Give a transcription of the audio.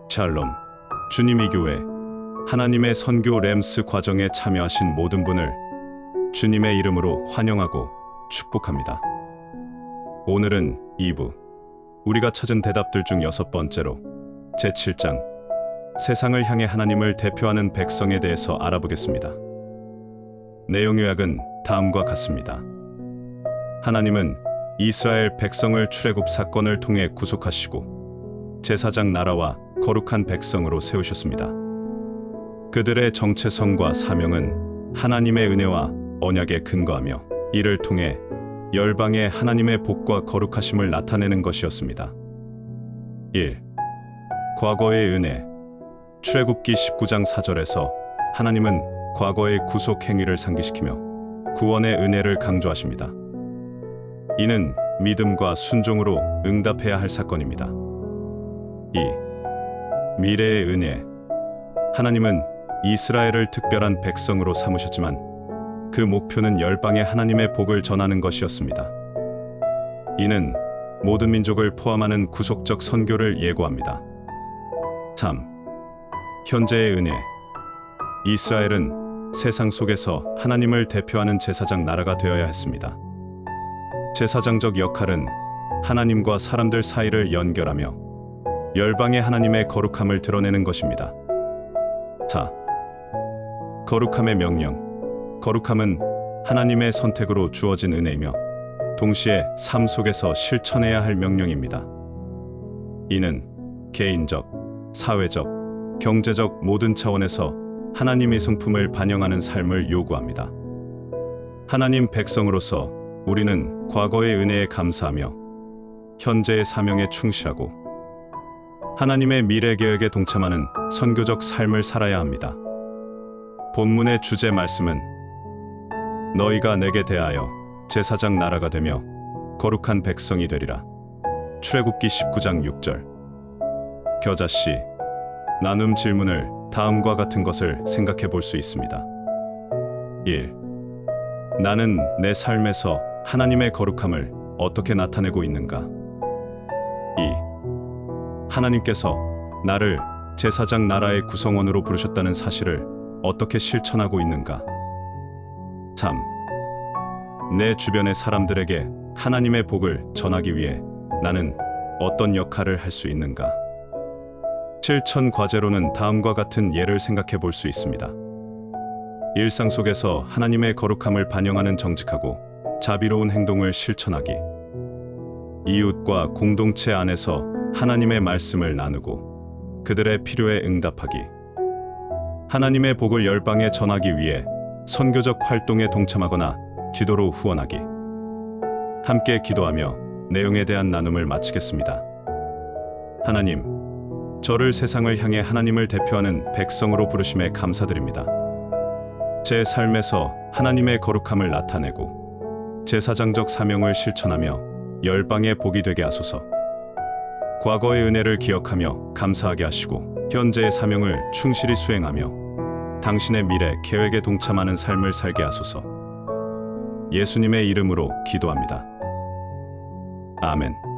샬롬. 주님의 교회, 하나님의 선교 램스 과정에 참여하신 모든 분을 주님의 이름으로 환영하고 축복합니다. 오늘은 2부, 우리가 찾은 대답들 중 6번째로 제7장, 세상을 향해 하나님을 대표하는 백성에 대해서 알아보겠습니다. 내용 요약은 다음과 같습니다. 하나님은 이스라엘 백성을 출애굽 사건을 통해 구속하시고 제사장 나라와 거룩한 백성으로 세우셨습니다. 그들의 정체성과 사명은 하나님의 은혜와 언약에 근거하며 이를 통해 열방에 하나님의 복과 거룩하심을 나타내는 것이었습니다. 1. 과거의 은혜. 출애굽기 19장 4절에서 하나님은 과거의 구속 행위를 상기시키며 구원의 은혜를 강조하십니다. 이는 믿음과 순종으로 응답해야 할 사건입니다. 2. 미래의 은혜. 하나님은 이스라엘을 특별한 백성으로 삼으셨지만 그 목표는 열방에 하나님의 복을 전하는 것이었습니다. 이는 모든 민족을 포함하는 구속적 선교를 예고합니다. 3. 현재의 은혜. 이스라엘은 세상 속에서 하나님을 대표하는 제사장 나라가 되어야 했습니다. 제사장적 역할은 하나님과 사람들 사이를 연결하며 열방의 하나님의 거룩함을 드러내는 것입니다. 4. 거룩함의 명령. 거룩함은 하나님의 선택으로 주어진 은혜이며 동시에 삶 속에서 실천해야 할 명령입니다. 이는 개인적, 사회적, 경제적 모든 차원에서 하나님의 성품을 반영하는 삶을 요구합니다. 하나님 백성으로서 우리는 과거의 은혜에 감사하며 현재의 사명에 충실하고 하나님의 미래 계획에 동참하는 선교적 삶을 살아야 합니다. 본문의 주제 말씀은 너희가 내게 대하여 제사장 나라가 되며 거룩한 백성이 되리라. 출애굽기 19장 6절. 겨자씨, 나눔 질문을 다음과 같은 것을 생각해 볼 수 있습니다. 1. 나는 내 삶에서 하나님의 거룩함을 어떻게 나타내고 있는가? 2. 하나님께서 나를 제사장 나라의 구성원으로 부르셨다는 사실을 어떻게 실천하고 있는가? 3. 내 주변의 사람들에게 하나님의 복을 전하기 위해 나는 어떤 역할을 할 수 있는가? 실천 과제로는 다음과 같은 예를 생각해 볼 수 있습니다. 일상 속에서 하나님의 거룩함을 반영하는 정직하고 자비로운 행동을 실천하기. 이웃과 공동체 안에서 하나님의 말씀을 나누고 그들의 필요에 응답하기. 하나님의 복을 열방에 전하기 위해 선교적 활동에 동참하거나 기도로 후원하기. 함께 기도하며 내용에 대한 나눔을 마치겠습니다. 하나님, 저를 세상을 향해 하나님을 대표하는 백성으로 부르심에 감사드립니다. 제 삶에서 하나님의 거룩함을 나타내고 제사장적 사명을 실천하며 열방의 복이 되게 하소서. 과거의 은혜를 기억하며 감사하게 하시고 현재의 사명을 충실히 수행하며 당신의 미래 계획에 동참하는 삶을 살게 하소서. 예수님의 이름으로 기도합니다. 아멘.